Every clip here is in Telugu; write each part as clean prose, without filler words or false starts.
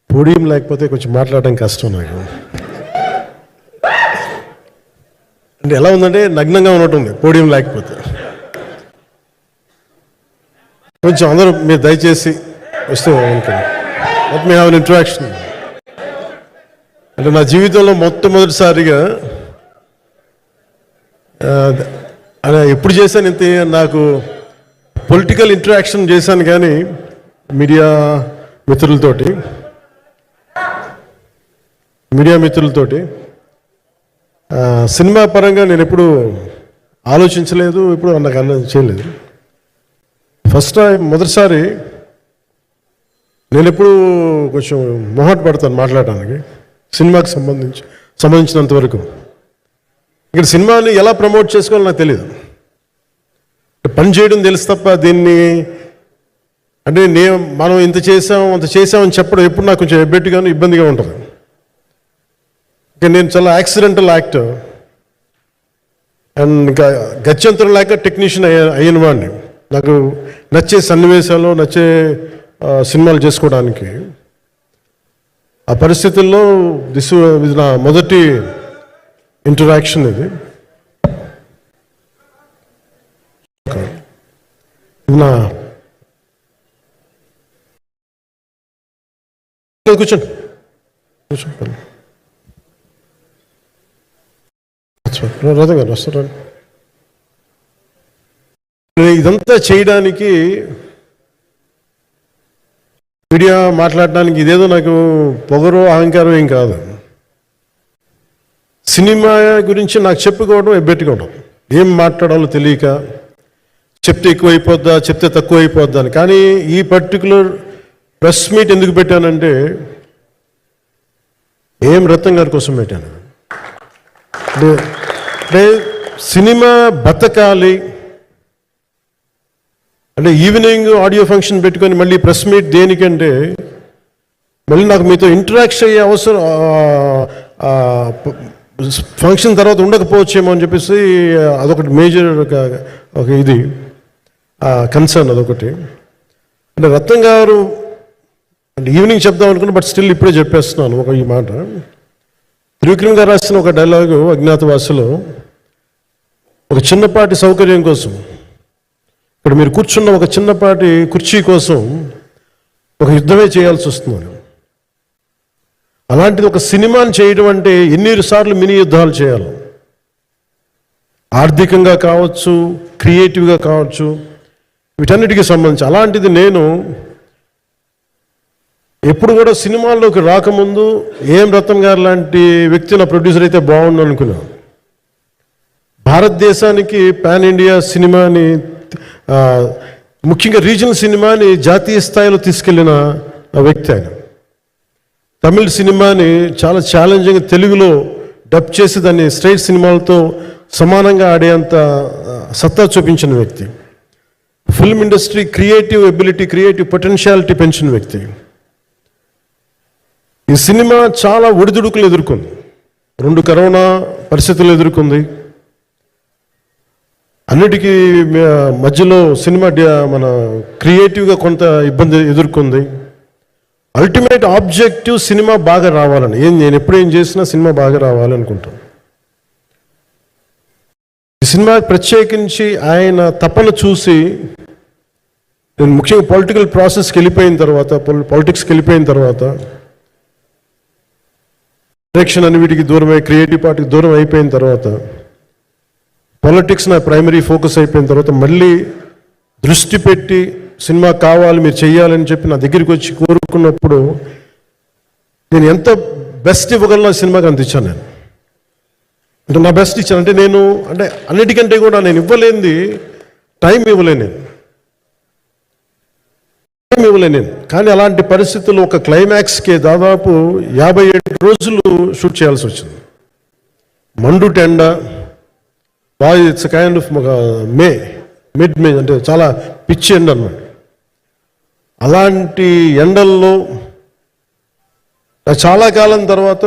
పోడియం లేకపోతే కొంచెం మాట్లాడడం కష్టం నాకు. అంటే ఎలా ఉందంటే నగ్నంగా ఉన్నట్టుంది పోడియం లేకపోతే. కొంచెం అందరూ మీరు దయచేసి వస్తే let me have an interaction. అంటే నా జీవితంలో మొట్టమొదటిసారిగా ఎప్పుడు చేశాను ఇంత, నాకు పొలిటికల్ ఇంటరాక్షన్ చేశాను కానీ మీడియా మిత్రులతోటి సినిమా పరంగా నేను ఎప్పుడు ఆలోచించలేదు, ఎప్పుడు నాకు చేయలేదు. మొదటిసారి నేను ఎప్పుడు కొంచెం మొహమాట పడతాను మాట్లాడటానికి సినిమాకి సంబంధించినంత వరకు. ఇక్కడ సినిమాని ఎలా ప్రమోట్ చేసుకోవాలో నాకు తెలియదు. పని చేయడం తెలుసు తప్ప దీన్ని అంటే మనం ఇంత చేసామని చెప్పడం ఎప్పుడు నాకు కొంచెం ఎబ్బెట్టుగాను ఇబ్బందిగా ఉంటుంది. ఇక నేను చాలా యాక్సిడెంటల్ యాక్టర్ అండ్ ఇంకా గత్యంతరం లేక టెక్నీషియన్ అయిన వాడిని. నాకు నచ్చే సన్నివేశాలు, నచ్చే సినిమాలు చేసుకోవడానికి. ఆ పరిస్థితుల్లో ఇది నా మొదటి ఇంటరాక్షన్. ఇది నా కూర్చోండి. రాధా గారు వస్తారా? ఇదంతా చేయడానికి, మీడియా మాట్లాడడానికి ఇదేదో నాకు పొగరు అహంకారం ఏం కాదు. సినిమా గురించి నాకు చెప్పుకోవడం ఎబ్బెట్టుకోవడం, ఏం మాట్లాడాలో తెలియక, చెప్తే ఎక్కువైపోద్దా చెప్తే తక్కువ అయిపోద్దా అని. కానీ ఈ పర్టికులర్ ప్రెస్ మీట్ ఎందుకు పెట్టానంటే రత్నం గారి కోసం పెట్టాను. అంటే సినిమా బతకాలి అంటే ఈవినింగ్ ఆడియో ఫంక్షన్ పెట్టుకొని మళ్ళీ ప్రెస్ మీట్ దేనికంటే మళ్ళీ నాకు మీతో ఇంటరాక్ట్ అయ్యే అవసరం ఫంక్షన్ తర్వాత ఉండకపోవచ్చేమో అని చెప్పేసి అదొకటి మేజర్ ఒక ఇది కన్సర్న్. అదొకటి. అంటే రత్నం గారు అంటే ఈవినింగ్ చెప్దాం అనుకున్నా, బట్ స్టిల్ ఇప్పుడే చెప్పేస్తున్నాను ఈ మాట. త్రివిక్రమ్ గారు రాసిన ఒక డైలాగు అజ్ఞాతవాసులో, ఒక చిన్నపాటి సౌకర్యం కోసం, ఇక్కడ మీరు కూర్చున్న ఒక చిన్నపాటి కుర్చీ కోసం ఒక యుద్ధమే చేయాల్సి వస్తుంది. అలాంటిది ఒక సినిమాని చేయడం అంటే ఎన్నిసార్లు మినీ యుద్ధాలు చేయాలి, ఆర్థికంగా కావచ్చు, క్రియేటివ్గా కావచ్చు, వీటన్నిటికీ సంబంధించి. అలాంటిది నేను ఎప్పుడు కూడా సినిమాల్లోకి రాకముందు రత్నం గారు లాంటి వ్యక్తి నా ప్రొడ్యూసర్ అయితే బాగుండు అనుకున్నాను. భారతదేశానికి పాన్ ఇండియా సినిమాని, ముఖ్యంగా రీజనల్ సినిమాని జాతీయ స్థాయిలో తీసుకెళ్లిన వ్యక్తి ఆయన. తమిళ సినిమాని చాలా ఛాలెంజింగ్ తెలుగులో డబ్ చేసి దాన్ని స్ట్రైట్ సినిమాలతో సమానంగా ఆడేంత సత్తా చూపించిన వ్యక్తి. Film industry creative ability, creative potentiality పెంచిన వ్యక్తి. ఈ సినిమా చాలా ఒడిదుడుకులు ఎదుర్కొంది, 2 కరోనా పరిస్థితులు ఎదుర్కొంది. అన్నిటికీ మధ్యలో సినిమా మన క్రియేటివ్గా కొంత ఇబ్బంది ఎదుర్కొంది. అల్టిమేట్ ఆబ్జెక్టివ్ సినిమా బాగా రావాలని, నేను ఎప్పుడేం చేసినా సినిమా బాగా రావాలనుకుంటాను. ఈ సినిమా ప్రత్యేకించి ఆయన తపన చూసి నేను ముఖ్యంగా పాలిటిక్స్కి వెళ్ళిపోయిన తర్వాత డైరెక్షన్ అని వీటికి దూరమై, క్రియేటివ్ పార్టీకి దూరం అయిపోయిన తర్వాత, పాలిటిక్స్ నా ప్రైమరీ ఫోకస్ అయిపోయిన తర్వాత, మళ్ళీ దృష్టి పెట్టి సినిమా కావాలి మీరు చెయ్యాలని చెప్పి నా దగ్గరికి వచ్చి కోరుకున్నప్పుడు నేను ఎంత బెస్ట్ ఇవ్వగలను సినిమాకి అంత ఇచ్చాను. నేను అంటే నా బెస్ట్ ఇచ్చాను. అంటే అన్నిటికంటే కూడా నేను ఇవ్వలేనిది టైం ఇవ్వలేను. కానీ అలాంటి పరిస్థితుల్లో ఒక క్లైమాక్స్కి దాదాపు 57 రోజులు షూట్ చేయాల్సి వచ్చింది. మండు టెండ, ఇట్స్ కైండ్ ఆఫ్ మిడ్ మే, అంటే చాలా పిచ్చి ఎండ అన్నమాట. అలాంటి ఎండల్లో చాలా కాలం తర్వాత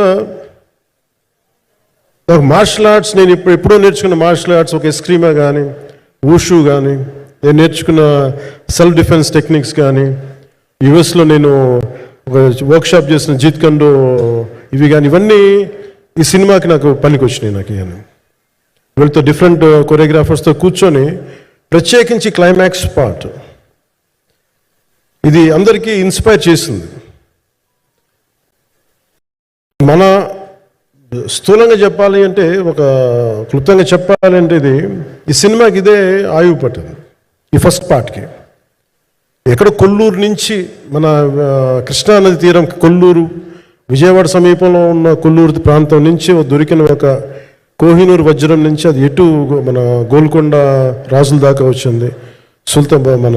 నాకు మార్షల్ ఆర్ట్స్, నేను ఎప్పుడో నేర్చుకున్న మార్షల్ ఆర్ట్స్, ఒక ఎస్క్రీమా కానీ, ఊషు కానీ, నేను నేర్చుకున్న సెల్ఫ్ డిఫెన్స్ టెక్నిక్స్ కానీ, యుఎస్లో నేను ఒక వర్క్షాప్ చేసిన జీత్ కండు ఇవి కానీ ఇవన్నీ ఈ సినిమాకి నాకు పనికి వచ్చినాయి. నాకు ఇవన్నీ వీళ్ళతో డిఫరెంట్ కొరియోగ్రాఫర్స్తో కూర్చొని ప్రత్యేకించి క్లైమాక్స్ పార్ట్ ఇది అందరికీ ఇన్స్పైర్ చేసింది. మన స్థూలంగా చెప్పాలి అంటే, ఒక క్లుప్తంగా చెప్పాలి అంటే, ఈ సినిమాకి ఇదే ఆయువు పట్టింది. ఈ ఫస్ట్ పార్ట్కి ఎక్కడ కొల్లూరు నుంచి మన కృష్ణానది తీరం కొల్లూరు, విజయవాడ సమీపంలో ఉన్న కొల్లూరు ప్రాంతం నుంచి దొరికిన ఒక కోహినూరు వజ్రం నుంచి అది ఎటు మన గోల్కొండ రాజుల దాకా వచ్చింది, మన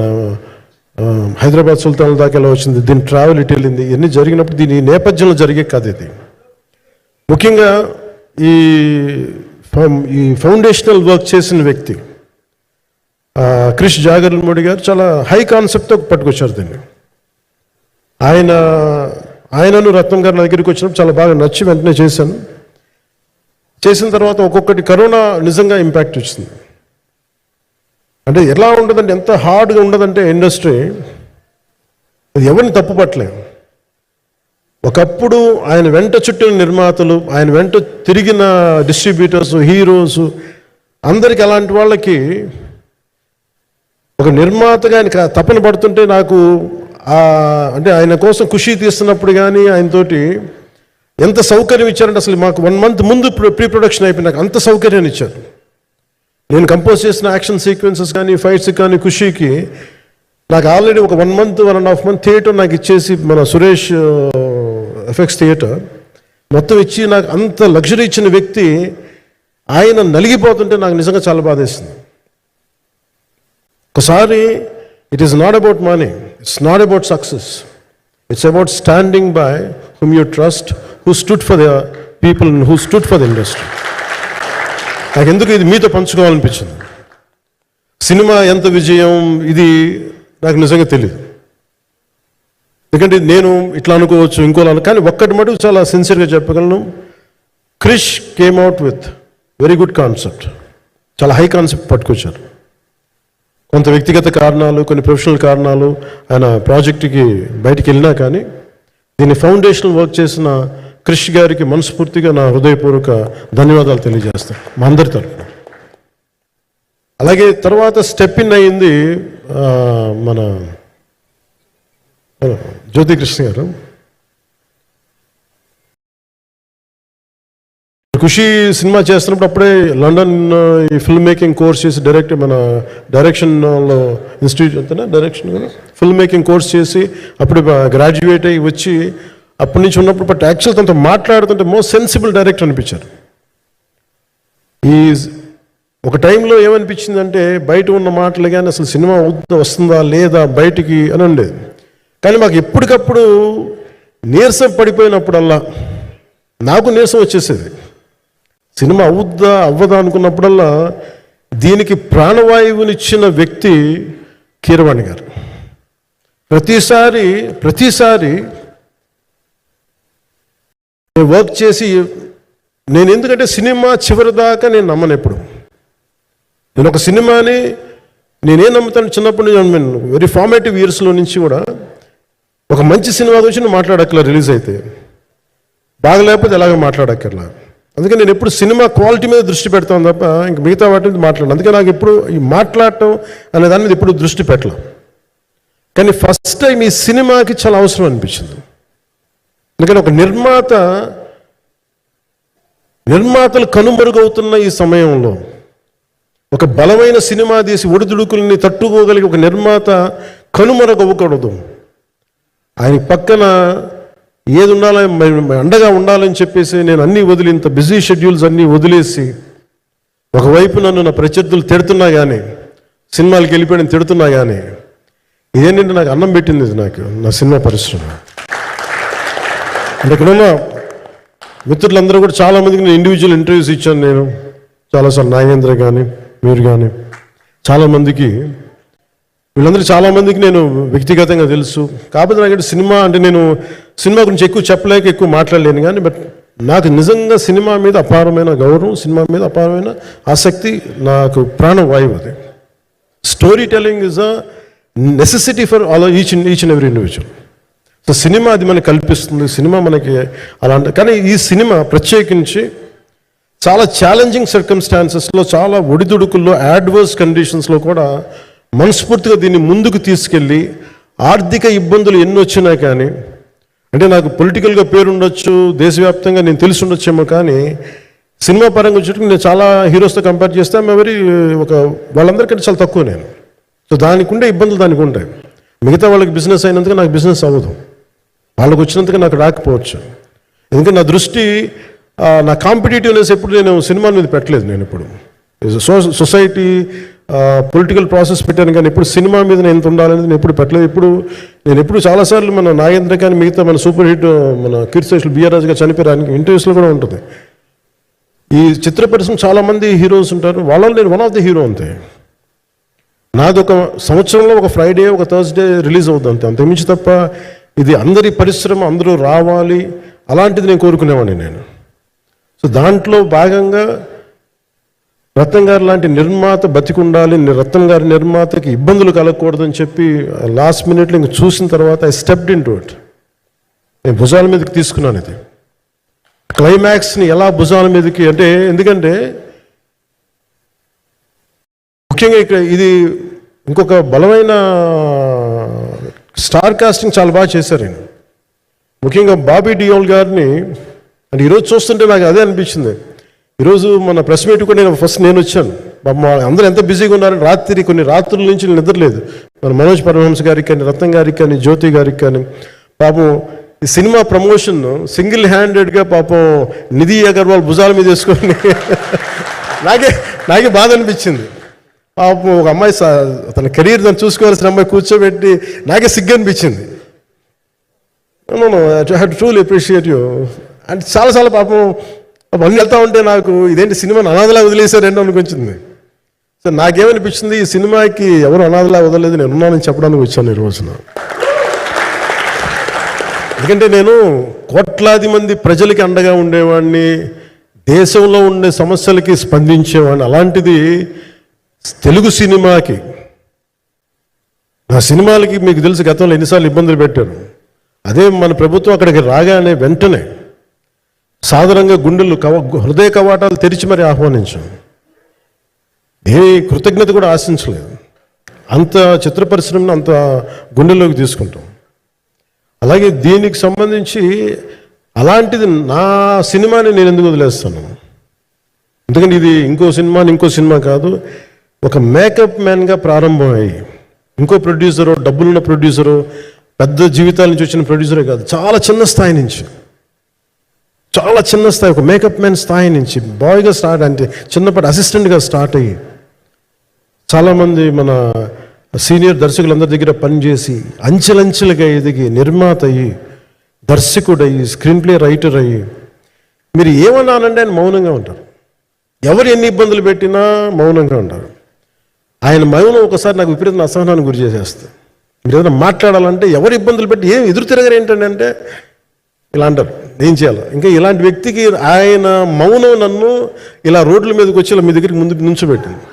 హైదరాబాద్ సుల్తాన్ల దాకా ఎలా వచ్చింది, దీని ట్రావెల్ ఇటు వెళ్ళింది. ఇవన్నీ జరిగినప్పుడు దీని నేపథ్యంలో జరిగే కథ ఇది. ముఖ్యంగా ఈ ఫౌండేషనల్ వర్క్ చేసిన వ్యక్తి క్రిష్ జాగర్లమూడి గారు చాలా హై కాన్సెప్ట్తో పట్టుకొచ్చారు దీన్ని. ఆయనను రత్నం గారు నా దగ్గరికి వచ్చినప్పుడు చాలా బాగా నచ్చి వెంటనే చేశాను. చేసిన తర్వాత ఒక్కొక్కటి కరోనా నిజంగా ఇంపాక్ట్ వచ్చింది. అంటే ఎలా ఉండదంటే, ఎంత హార్డ్గా ఉండదంటే ఇండస్ట్రీ, అది ఎవరిని తప్పు పట్టలేదు. ఒకప్పుడు ఆయన వెంట చుట్టిన నిర్మాతలు, ఆయన వెంట తిరిగిన డిస్ట్రిబ్యూటర్స్, హీరోస్ అందరికి అలాంటి వాళ్ళకి ఒక నిర్మాతగా ఆయన తపన పడుతుంటే నాకు అంటే ఆయన కోసం ఖుషి తీస్తున్నప్పుడు కానీ ఆయనతోటి ఎంత సౌకర్యం ఇచ్చారంటే, అసలు మాకు 1 month ముందు ప్రీ ప్రొడక్షన్ అయిపోయి నాకు అంత సౌకర్యాన్ని ఇచ్చారు. నేను కంపోజ్ చేసిన యాక్షన్ సీక్వెన్సెస్ కానీ ఫైట్స్ కానీ ఖుషీకి నాకు ఆల్రెడీ ఒక 1 month 1.5 month థియేటర్ నాకు ఇచ్చేసి, మన సురేష్ ఎఫెక్ట్స్ థియేటర్ మొత్తం ఇచ్చి నాకు అంత లగ్జరీ ఇచ్చిన వ్యక్తి ఆయన నలిగిపోతుంటే నాకు నిజంగా చాలా బాధేస్తుంది. ఒకసారి it is not about money, it's not about success, it's about standing by whom you trust, who stood for the people and who stood for the industry. నాకు ఎందుకు ఇది మీతో పంచుకోవాలనిపించింది. సినిమా ఎంత విజయం ఇది నాకు నిజంగా తెలియదు, ఎందుకంటే నేను ఇట్లా అనుకోవచ్చు ఇంకోలా, కానీ ఒక్కటి మటుకు చాలా సిన్సియర్గా చెప్పగలను. Krish came out with very good concept, చాలా హై కాన్సెప్ట్ పట్టుకొచ్చారు. కొంత వ్యక్తిగత కారణాలు, కొన్ని ప్రొఫెషనల్ కారణాలు ఆయన ప్రాజెక్టుకి బయటికి వెళ్ళినా కానీ దీన్ని ఫౌండేషనల్ వర్క్ చేసిన క్రిష్ గారికి మనస్ఫూర్తిగా నా హృదయపూర్వక ధన్యవాదాలు తెలియజేస్తాను మా అందరి తరఫున. అలాగే తర్వాత స్టెప్ ఇన్ అయింది మన జ్యోతి కృష్ణ గారు. ఖుషి సినిమా చేస్తున్నప్పుడు అప్పుడే లండన్ ఈ ఫిల్మ్ మేకింగ్ కోర్స్ చేసి మన డైరెక్షన్లో ఇన్స్టిట్యూట్ అంతేనా డైరెక్షన్ కదా, ఫిల్మ్ మేకింగ్ కోర్స్ చేసి అప్పుడు గ్రాడ్యుయేట్ అయ్యి వచ్చి అప్పటి నుంచి ఉన్నప్పుడు బట్ యాక్చువల్ తనతో మాట్లాడుతుంటే మోస్ట్ సెన్సిబుల్ డైరెక్టర్ అనిపించారు. ఈ ఒక టైంలో ఏమనిపించిందంటే, బయట ఉన్న మాటలు కానీ అసలు సినిమా వస్తుందా లేదా బయటికి అని ఉండేది. కానీ మాకు ఎప్పటికప్పుడు నీరసం పడిపోయినప్పుడల్లా నాకు నీరసం వచ్చేసేది. సినిమా అవుద్దా అవ్వదా అనుకున్నప్పుడల్లా దీనికి ప్రాణవాయువునిచ్చిన వ్యక్తి కీరవాణి గారు. ప్రతిసారి వర్క్ చేసి నేను, ఎందుకంటే సినిమా చివరి దాకా నేను నమ్మను ఎప్పుడు. నేను ఒక సినిమాని నేనేం నమ్ముతాను, చిన్నప్పటి నుంచి వెరీ ఫార్మేటివ్ ఇయర్స్లో నుంచి కూడా ఒక మంచి సినిమా గురించి నేను మాట్లాడక్కర్లా, రిలీజ్ అయితే బాగలేకపోతే ఎలాగో మాట్లాడక్కర్లా. అందుకని నేను ఎప్పుడు సినిమా క్వాలిటీ మీద దృష్టి పెడతాను తప్ప ఇంక మిగతా వాటి మీద మాట్లాడను. అందుకే నాకు ఎప్పుడు ఈ మాట్లాడటం అనే దాని మీద ఎప్పుడు దృష్టి పెట్టలేం. కానీ ఫస్ట్ టైం ఈ సినిమాకి చాలా అవసరం అనిపించింది. ఎందుకంటే ఒక నిర్మాతలు కనుమరుగవుతున్న ఈ సమయంలో ఒక బలమైన సినిమా తీసి ఒడిదుడుకుల్ని తట్టుకోగలిగి ఒక నిర్మాత కనుమరుగవ్వకూడదు. ఆయన పక్కన ఏది ఉండాలని, అండగా ఉండాలని చెప్పేసి నేను అన్నీ వదిలి, ఇంత బిజీ షెడ్యూల్స్ అన్నీ వదిలేసి, ఒకవైపు నన్ను నా ప్రత్యర్థులు తిడుతున్నా కానీ, సినిమాలకి వెళ్ళిపోయిన తిడుతున్నా కానీ, ఇదేంటంటే నాకు అన్నం పెట్టింది ఇది నాకు నా సినిమా పరిశ్రమ. అంటే ఇక్కడున్న మిత్రులందరూ కూడా చాలామందికి నేను ఇండివిజువల్ ఇంటర్వ్యూస్ ఇచ్చాను. నేను చాలాసార్లు నాగేంద్ర కానీ మీరు కానీ చాలామందికి, వీళ్ళందరూ చాలామందికి నేను వ్యక్తిగతంగా తెలుసు. కాకపోతే నాకు సినిమా అంటే నేను సినిమా గురించి ఎక్కువ చెప్పలేక ఎక్కువ మాట్లాడలేను. కానీ బట్ నాకు నిజంగా సినిమా మీద అపారమైన గౌరవం, సినిమా మీద అపారమైన ఆసక్తి, నాకు ప్రాణవాయువు అది. Story telling is a necessity for all each and every individual. So cinema అది మనకి కల్పిస్తుంది, సినిమా మనకి అలాంటి. కానీ ఈ సినిమా ప్రత్యేకించి చాలా ఛాలెంజింగ్ సర్కమ్స్టాన్సెస్లో, చాలా ఒడిదుడుకుల్లో, యాడ్వర్స్ కండిషన్స్లో కూడా మనస్ఫూర్తిగా దీన్ని ముందుకు తీసుకెళ్ళి, ఆర్థిక ఇబ్బందులు ఎన్ని వచ్చినా కానీ, అంటే నాకు పొలిటికల్గా పేరుండొచ్చు, దేశవ్యాప్తంగా నేను తెలిసి ఉండొచ్చేమో, కానీ సినిమా పరంగా వచ్చేటప్పుడు నేను చాలా హీరోస్తో కంపేర్ చేస్తే వాళ్ళందరికంటే చాలా తక్కువ నేను. సో దానికి ఉండే ఇబ్బందులు దానికి ఉంటాయి. మిగతా వాళ్ళకి బిజినెస్ అయినందుకు నాకు బిజినెస్ అవ్వదు, వాళ్ళకి వచ్చినందుకు నాకు రాకపోవచ్చు. ఎందుకంటే నా దృష్టి, నా కాంపిటేటివ్నెస్ ఎప్పుడు నేను సినిమాల మీద పెట్టలేదు. నేను ఇప్పుడు సొసైటీ పొలిటికల్ ప్రాసెస్ పెట్టాను, కానీ ఎప్పుడు సినిమా మీద నేను ఎంత ఉండాలనేది నేను ఎప్పుడు పెట్టలేదు. నేను ఎప్పుడు చాలాసార్లు మన నాగేంద్ర కానీ మిగతా మన సూపర్ హిట్ మన కీర్తిశేషులు బిఆర్ రాజు గారు చనిపోయారు ఇంటర్వ్యూస్లో కూడా ఉంటుంది. ఈ చిత్ర పరిశ్రమ చాలామంది హీరోస్ ఉంటారు, వాళ్ళలో నేను వన్ ఆఫ్ ది హీరో అంతే. నాది ఒక సంవత్సరంలో ఒక ఫ్రైడే, ఒక థర్స్డే రిలీజ్ అవుతుంది అంతకుమించి తప్ప ఇది అందరి పరిశ్రమ, అందరూ రావాలి అలాంటిది నేను కోరుకునేవాడిని నేను. సో దాంట్లో భాగంగా రత్నం గారు లాంటి నిర్మాత బతికుండాలి, రత్నం గారి నిర్మాతకి ఇబ్బందులు కలగకూడదని చెప్పి లాస్ట్ మినిట్లో ఇంక చూసిన తర్వాత I stepped in to it. నేను భుజాల మీదకి తీసుకున్నాను ఇది. క్లైమాక్స్ని ఎలా భుజాల మీదకి అంటే, ఎందుకంటే ముఖ్యంగా ఇక్కడ ఇది ఇంకొక బలమైన స్టార్ కాస్టింగ్ చాలా బాగా చేశారు ఆయన. ముఖ్యంగా బాబీ డియోల్ గారిని అంటే ఈరోజు చూస్తుంటే నాకు అదే అనిపించింది. ఈరోజు మన ప్రెస్ మీట్ కూడా నేను వచ్చాను. అందరూ ఎంత బిజీగా ఉన్నారని కొన్ని రాత్రుల నుంచి నేను నిద్రలేదు. మన మనోజ్ పరమహంస గారికి కానీ, రత్నం గారికి కానీ, జ్యోతి గారికి కానీ, పాపం ఈ సినిమా ప్రమోషన్ సింగిల్ హ్యాండెడ్గా పాపం నిధి అగర్వాల్ భుజాల మీద వేసుకొని నాకే బాధ అనిపించింది. పాపం ఒక అమ్మాయి తన కెరీర్ తను చూసుకోవాల్సిన అమ్మాయి కూర్చోబెట్టి నాకే సిగ్గు అనిపించింది. I have to truly appreciate you. అంటే చాలాసార్లు పాపం అన్నీ వెళ్తా ఉంటే నాకు ఇదేంటి సినిమాని అనాథలా వదిలేశారంటే అనిపించింది. సో నాకేమనిపించింది, ఈ సినిమాకి ఎవరు అనాథలా వదలలేదు, నేను ఉన్నానని చెప్పడానికి వచ్చాను ఈ రోజున. ఎందుకంటే నేను కోట్లాది మంది ప్రజలకి అండగా ఉండేవాడిని, దేశంలో ఉండే సమస్యలకి స్పందించేవాడిని. అలాంటిది తెలుగు సినిమాకి, నా సినిమాలకి మీకు తెలుసు గతంలో ఎన్నిసార్లు ఇబ్బందులు పెట్టారు. అదే మన ప్రభుత్వం అక్కడికి రాగానే వెంటనే సాధారణంగా హృదయ కవాటాలు తెరిచి మరి ఆహ్వానించాం. ఏ కృతజ్ఞత కూడా ఆశించలేదు. అంత చిత్ర పరిశ్రమను అంత గుండెల్లోకి తీసుకుంటాం. అలాగే దీనికి సంబంధించి అలాంటిది నా సినిమాని నేను ఎందుకు వదిలేస్తాను? ఎందుకంటే ఇది ఇంకో సినిమా కాదు. ఒక మేకప్ మ్యాన్గా ప్రారంభమయ్యి ఇంకో ప్రొడ్యూసరు, డబ్బులున్న ప్రొడ్యూసరు, పెద్ద జీవితాల నుంచి వచ్చిన ప్రొడ్యూసరే కాదు, చాలా చిన్న స్థాయి నుంచి, ఒక మేకప్ మ్యాన్ స్థాయి నుంచి బాయ్గా స్టార్ట్, అంటే చిన్నప్పటి అసిస్టెంట్గా స్టార్ట్ అయ్యి చాలామంది మన సీనియర్ దర్శకులందరి దగ్గర పనిచేసి అంచెలంచెలుగా ఎదిగి నిర్మాత అయ్యి, దర్శకుడయ్యి, స్క్రీన్ ప్లే రైటర్ అయ్యి, మీరు ఏమన్నానంటే ఆయన మౌనంగా ఉంటారు. ఎవరు ఎన్ని ఇబ్బందులు పెట్టినా మౌనంగా ఉంటారు. ఆయన మౌనం ఒకసారి నాకు విపరీత అసహనానికి గురి చేసేస్తుంది. మీరు ఏదైనా మాట్లాడాలంటే ఎవరు ఇబ్బందులు పెట్టి ఏం ఎదురు తిరగరు ఏంటంటే ఇలా అంటారు, ఏం చేయాలి. ఇంకా ఇలాంటి వ్యక్తికి ఆయన మౌనం నన్ను ఇలా రోడ్ల మీదకి వచ్చి ఇలా మీ దగ్గరికి ముందు నుంచోబెట్టింది.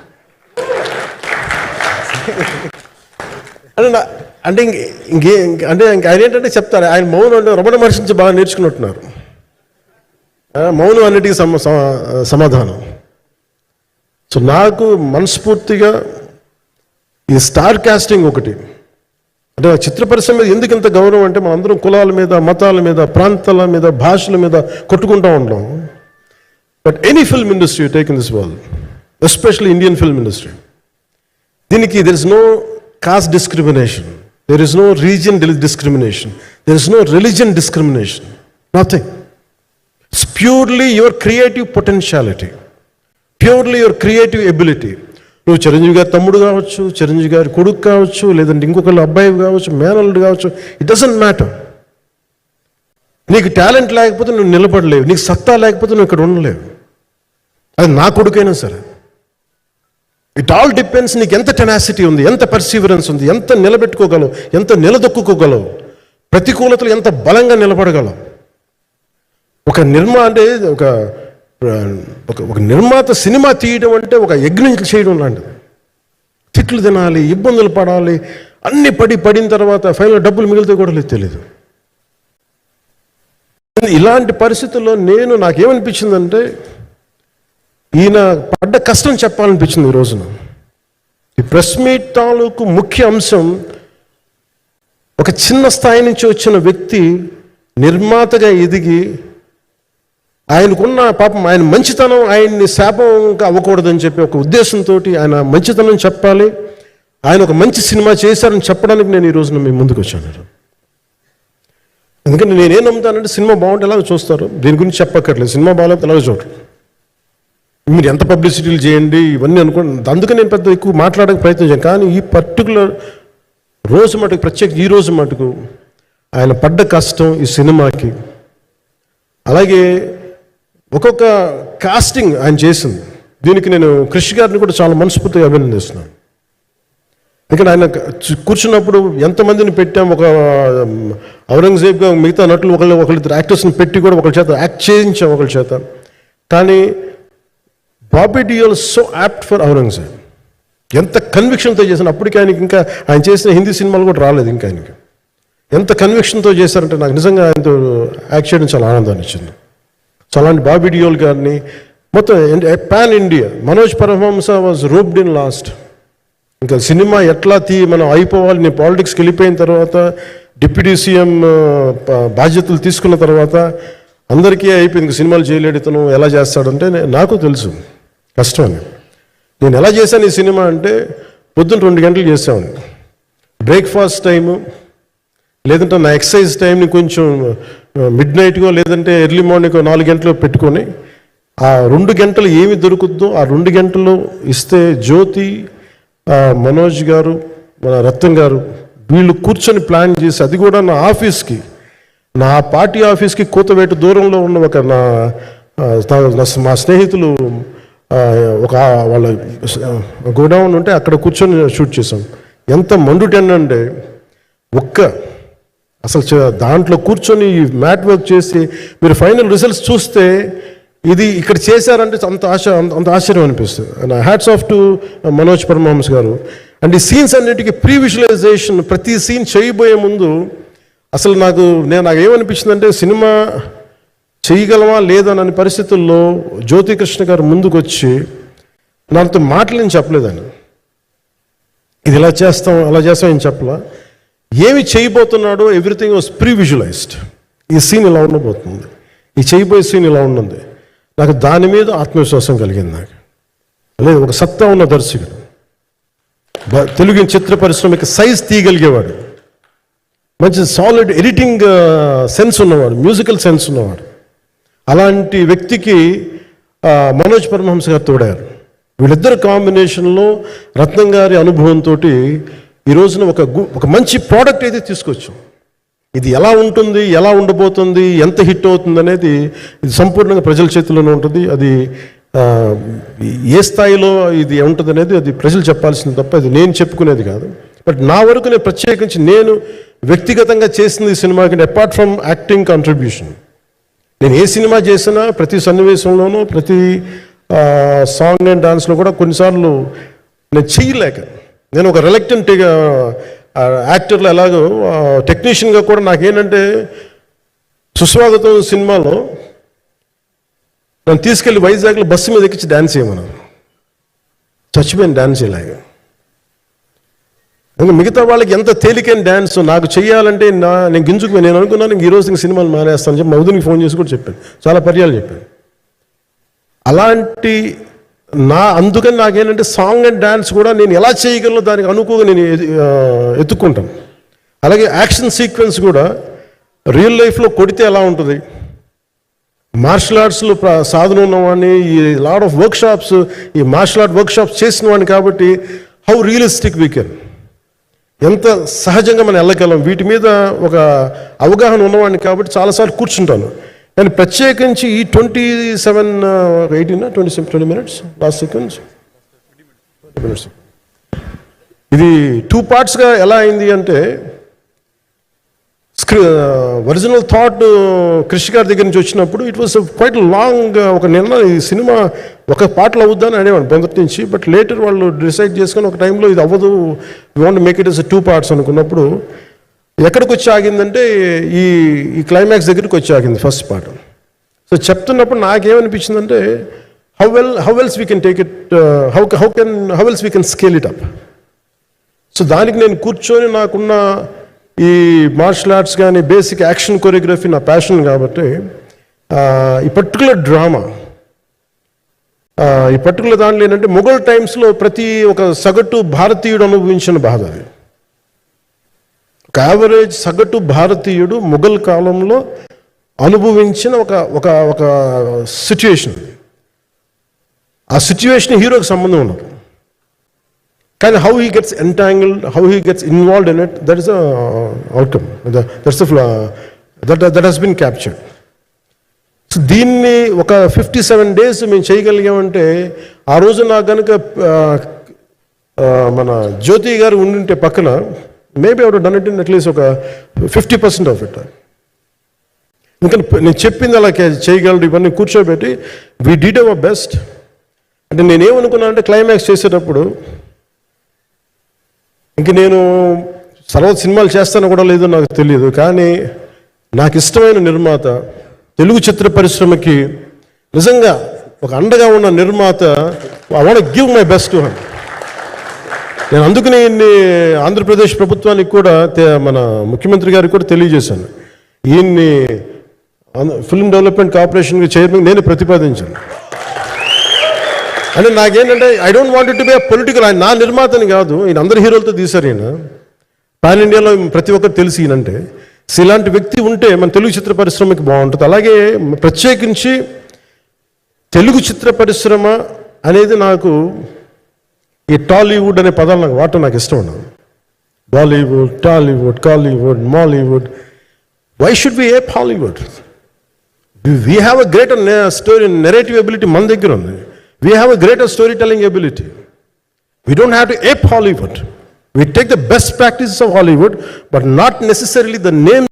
అంటే ఆయన ఏంటంటే చెప్తారు, ఆయన మౌనం అంటే రమణ మహర్షి నుంచి బాగా నేర్చుకున్నట్టున్నారు. మౌనం అన్నిటికీ సమాధానం. సో నాకు మనస్ఫూర్తిగా ఈ స్టార్ కాస్టింగ్ ఒకటి, అంటే చిత్ర పరిశ్రమ మీద ఎందుకు ఇంత గౌరవం అంటే, మనందరం కులాల మీద, మతాల మీద, ప్రాంతాల మీద, భాషల మీద కొట్టుకుంటూ ఉంటాం. But any film industry take in this world, especially Indian film industry, దీనికి there is no caste discrimination, there is no region discrimination, there is no religion discrimination, nothing. It's purely your creative potentiality, purely your creative ability. నువ్వు చిరంజీవి గారి తమ్ముడు కావచ్చు, చిరంజీవి గారి కొడుకు కావచ్చు, లేదంటే ఇంకొకళ్ళు అబ్బాయి కావచ్చు, మేనల్లుడు కావచ్చు, ఇట్ డజంట్ మ్యాటర్. నీకు టాలెంట్ లేకపోతే నువ్వు నిలబడలేవు, నీకు సత్తా లేకపోతే నువ్వు ఇక్కడ ఉండలేవు. అది నా కొడుకైనా సరే. ఇట్ ఆల్ డిపెండ్స్ నీకు ఎంత టెనాసిటీ ఉంది, ఎంత పర్సీవరెన్స్ ఉంది, ఎంత నిలబెట్టుకోగలవు, ఎంత నిలదొక్కుకోగలవు, ప్రతికూలతలు ఎంత బలంగా నిలబడగలవు. ఒక నిర్మాత సినిమా తీయడం అంటే ఒక యజ్ఞం చేయడం లాంటిది. తిట్లు తినాలి, ఇబ్బందులు పడాలి, అన్ని పడిన తర్వాత ఫైనల్ డబ్బులు మిగిలితే కూడా లేదు తెలియదు. ఇలాంటి పరిస్థితుల్లో నాకేమనిపించిందంటే ఈయన పడ్డ కష్టం చెప్పాలనిపించింది ఈ రోజున. ఈ ప్రెస్ మీట్ తాలూకు ముఖ్య అంశం ఒక చిన్న స్థాయి నుంచి వచ్చిన వ్యక్తి నిర్మాతగా ఎదిగి ఆయనకున్న పాపం ఆయన మంచితనం ఆయన్ని శాపంగా అవ్వకూడదని చెప్పి ఒక ఉద్దేశంతో ఆయన మంచితనం చెప్పాలి, ఆయన ఒక మంచి సినిమా చేశారని చెప్పడానికి నేను ఈ రోజున మీ ముందుకు వచ్చాను. ఎందుకంటే నేనేం నమ్ముతానంటే సినిమా బాగుంటే ఎలాగో చూస్తారు, దీని గురించి చెప్పక్కర్లేదు. సినిమా బాగాలేకపోతే ఎలాగో చూడరు, మీరు ఎంత పబ్లిసిటీలు చేయండి ఇవన్నీ అనుకోండి. అందుకని నేను పెద్ద ఎక్కువ మాట్లాడడానికి ప్రయత్నం చేయాను. కానీ ఈ పర్టికులర్ రోజు మటుకు, ప్రత్యేక ఈ రోజు మటుకు ఆయన పడ్డ కష్టం ఈ సినిమాకి, అలాగే ఒక్కొక్క కాస్టింగ్ ఆయన చేసింది, దీనికి నేను క్రిష్ గారిని కూడా చాలా మనస్ఫూర్తిగా అభినందిస్తున్నాను. ఎందుకంటే ఆయన కూర్చున్నప్పుడు ఎంతమందిని పెట్టాం, ఒక ఔరంగజేబ్గా మిగతా నటులు ఒకళ్ళిద్దరు యాక్టర్స్ని పెట్టి కూడా ఒకళ్ళ చేత యాక్ట్ చేయించాం ఒకళ్ళ చేత. కానీ Bobby Deol so apt for Aurangzeb, ఎంత కన్విక్షన్తో చేశాను. అప్పటికి ఆయనకి ఇంకా ఆయన చేసిన హిందీ సినిమాలు కూడా రాలేదు ఇంకా ఆయనకి. ఎంత కన్విక్షన్తో చేశారంటే నాకు నిజంగా ఆయనతో యాక్ట్ చేయడం చాలా ఆనందాన్ని ఇచ్చింది. సో అలాంటి బాబీ డియోల్ గారిని మొత్తం pan India, Manoj Paramahamsa was roped in last. ఇంకా సినిమా ఎట్లా మనం అయిపోవాలి, నేను పాలిటిక్స్కి వెళ్ళిపోయిన తర్వాత డిప్యూటీ సీఎం బాధ్యతలు తీసుకున్న తర్వాత అందరికీ అయిపోయింది, ఇంకా సినిమాలు చేయలేడు ఇతను, ఎలా చేస్తాడంటే నాకు తెలుసు కష్టం అని. నేను ఎలా చేశాను ఈ సినిమా అంటే పొద్దున్న 2 గంటలు చేసాను, బ్రేక్ఫాస్ట్ టైము లేదంటే నా ఎక్సర్సైజ్ టైంని కొంచెం మిడ్ నైట్గో లేదంటే ఎర్లీ మార్నింగ్ 4 గంటలు పెట్టుకొని ఆ 2 గంటలు ఏమి దొరుకుద్దో ఆ 2 గంటలు ఇస్తే జ్యోతి, మనోజ్ గారు, మన రత్నం గారు వీళ్ళు కూర్చొని ప్లాన్ చేసి, అది కూడా నా ఆఫీస్కి, నా పార్టీ ఆఫీస్కి కూతవేటు దూరంలో ఉన్న ఒక మా స్నేహితులు ఒక వాళ్ళ గోడౌన్ ఉంటే అక్కడ కూర్చొని షూట్ చేసాం. ఎంత మండుటెండంటే అసలు దాంట్లో కూర్చొని మ్యాట్ వర్క్ చేసి మీరు ఫైనల్ రిజల్ట్స్ చూస్తే ఇది ఇక్కడ చేశారంటే అంత ఆశ్చర్యం అనిపిస్తుంది. Hats off to Manoj Paramahamsa garu. And ఈ సీన్స్ అన్నిటికీ ప్రీ విజువలైజేషన్, ప్రతి సీన్ చేయబోయే ముందు అసలు నాకు ఏమనిపించిందంటే సినిమా చేయగలమా లేదనని పరిస్థితుల్లో జ్యోతికృష్ణ గారు ముందుకు వచ్చి నాతో మాటలు నేను చెప్పలేదని, ఇది ఇలా చేస్తాం అలా చేస్తాం ఏం చెప్పలా, ఏమి చేయబోతున్నాడో ఎవ్రీథింగ్ వాజ్ ప్రీ విజువలైజ్డ్. ఈ సీన్ ఇలా ఉండబోతుంది, ఈ చేయబోయే సీన్ ఇలా ఉన్నది. నాకు దాని మీద ఆత్మవిశ్వాసం కలిగింది. నాకు లేదు, ఒక సత్తా ఉన్న దర్శకుడు, తెలుగు చిత్ర పరిశ్రమకి సైజ్ తీయగలిగేవాడు, మంచి సాలిడ్ ఎడిటింగ్ సెన్స్ ఉన్నవాడు, మ్యూజికల్ సెన్స్ ఉన్నవాడు. అలాంటి వ్యక్తికి మనోజ్ పరమహంస గారు తోడారు. వీళ్ళిద్దరు కాంబినేషన్లో రత్నం గారి అనుభవంతో ఈ రోజున ఒక మంచి ప్రోడక్ట్ అయితే తీసుకొచ్చాం. ఇది ఎలా ఉంటుంది, ఎలా ఉండబోతుంది, ఎంత హిట్ అవుతుంది అనేది ఇది సంపూర్ణంగా ప్రజల చేతుల్లోనే ఉంటుంది. అది ఏ స్థాయిలో ఇది ఉంటుంది అనేది అది ప్రజలు చెప్పాల్సింది తప్ప ఇది నేను చెప్పుకునేది కాదు. బట్ నా వరకు నేను ప్రత్యేకించి నేను వ్యక్తిగతంగా చేసింది ఈ సినిమాకి, అపార్ట్ ఫ్రమ్ యాక్టింగ్ కాంట్రిబ్యూషన్, నేను ఏ సినిమా చేసినా ప్రతి సన్నివేశంలోనూ ప్రతి సాంగ్ అండ్ డాన్స్లో కూడా కొన్నిసార్లు నేను చేయలేక, నేను ఒక రిలక్టెంట్ యాక్టర్లో ఎలాగో టెక్నీషియన్గా కూడా నాకేంటంటే సుస్వాగతం సినిమాలో నన్ను తీసుకెళ్ళి వైజాగ్లో బస్సు మీద ఎక్కించి డ్యాన్స్ చేయమన్నారు. చచ్చిపోయిన డ్యాన్స్ చేయలేక. ఇంకా మిగతా వాళ్ళకి ఎంత తేలికైన డ్యాన్స్ నాకు చేయాలంటే నేను గింజుకు నేను అనుకున్నాను ఈ రోజు సినిమాలు మానేస్తాను చెప్పి మౌదునికి ఫోన్ చేసి కూడా చెప్పాను, చాలా పర్యాలు చెప్పాను. అలాంటి అందుకని నాకేంటంటే సాంగ్ అండ్ డ్యాన్స్ కూడా నేను ఎలా చేయగలను దానికి అనుకోగా నేను ఎత్తుక్కుంటాను. అలాగే యాక్షన్ సీక్వెన్స్ కూడా రియల్ లైఫ్లో కొడితే ఎలా ఉంటుంది, మార్షల్ ఆర్ట్స్లో సాధన ఉన్నవాడిని, ఈ లాట్ ఆఫ్ వర్క్షాప్స్, ఈ మార్షల్ ఆర్ట్ వర్క్షాప్స్ చేసిన వాడిని కాబట్టి హౌ రియలిస్టిక్ వీ కెన్, ఎంత సహజంగా మనం వెళ్ళగలం, వీటి మీద ఒక అవగాహన ఉన్నవాడిని కాబట్టి చాలాసార్లు కూర్చుంటాను. కానీ ప్రత్యేకించి ఈ 20 minutes లాస్ట్ సీక్వెన్స్ ఇది 2 partsగా ఎలా అయింది అంటే ఒరిజినల్ థాట్ క్రిష్ గారి దగ్గర నుంచి వచ్చినప్పుడు ఇట్ వాస్ క్వైట్ లాంగ్. ఒక ఈ సినిమా ఒక పార్ట్లో అవుద్దని అనేవాడు మొదటి నుంచి. బట్ లేటర్ వాళ్ళు డిసైడ్ చేసుకొని ఒక టైంలో ఇది అవ్వదు, we want make it as 2 parts అనుకున్నప్పుడు ఎక్కడికి వచ్చి ఆగిందంటే ఈ క్లైమాక్స్ దగ్గరికి వచ్చి ఆగింది ఫస్ట్ పార్ట్. సో చెప్తున్నప్పుడు నాకేమనిపించిందంటే how else we can take it, how else we can scale it up. So దానికి నేను కూర్చొని నాకున్న ఈ మార్షల్ ఆర్ట్స్ కానీ బేసిక్ యాక్షన్ కొరియోగ్రఫీ నా ప్యాషన్ కాబట్టి ఈ పర్టికులర్ డ్రామా, ఈ పర్టికులర్ దాంట్లో ఏంటంటే మొఘల్ టైమ్స్లో ప్రతి ఒక సగటు భారతీయుడు అనుభవించిన బాధ అది. ఒక యావరేజ్ సగటు భారతీయుడు మొఘల్ కాలంలో అనుభవించిన ఒక ఒక సిచ్యువేషన్. ఆ సిచ్యువేషన్ హీరోకి సంబంధం ఉన్నది. కానీ how he gets entangled, how he gets involved in it, that is the outcome, that has been captured. So దీన్ని ఒక 57 days మేము చేయగలిగామంటే, ఆ రోజు నాకు కనుక మన జ్యోతి గారు ఉండింటే పక్కన, maybe out done it in at least ఒక 50% ఆఫ్ ఇట్. ఇంకా నేను చెప్పింది అలా చేయగలరు ఇవన్నీ కూర్చోబెట్టి వీ డిడ్ అవర్ బెస్ట్. అంటే నేనేమనుకున్నాను అంటే క్లైమాక్స్ చేసేటప్పుడు ఇంక నేను తర్వాత సినిమాలు చేస్తానో కూడా లేదో నాకు తెలియదు, కానీ నాకు ఇష్టమైన నిర్మాత, తెలుగు చిత్ర పరిశ్రమకి నిజంగా ఒక అండగా ఉన్న నిర్మాత, I want give my best to him. నేను అందుకని ఆంధ్రప్రదేశ్ ప్రభుత్వానికి కూడా మన ముఖ్యమంత్రి గారికి కూడా తెలియజేశాను, ఈయన్ని ఫిల్మ్ డెవలప్మెంట్ కార్పొరేషన్కి చైర్మన్ నేను ప్రతిపాదించాను. అంటే నాకేంటంటే I don't want to be a political, ఆయన నా నిర్మాతని కాదు, ఈయన అందరు హీరోలతో తీశారు. ఈయన పాన్ ఇండియాలో ప్రతి ఒక్కరు తెలిసి ఈయనంటే, ఇలాంటి వ్యక్తి ఉంటే మన తెలుగు చిత్ర పరిశ్రమకి బాగుంటుంది. అలాగే ప్రత్యేకించి తెలుగు చిత్ర పరిశ్రమ అనేది నాకు ఈ టాలీవుడ్ అనే పదాలు నాకు వాడటం నాకు ఇష్టం ఉండదు. Bollywood, Tollywood, Kollywood, Mollywood, why should we ape Hollywood? We have a greater story narrative ability మన దగ్గర ఉంది. We have a greater storytelling ability. We don't have to ape Hollywood. We take the best practices of Hollywood, but not necessarily the name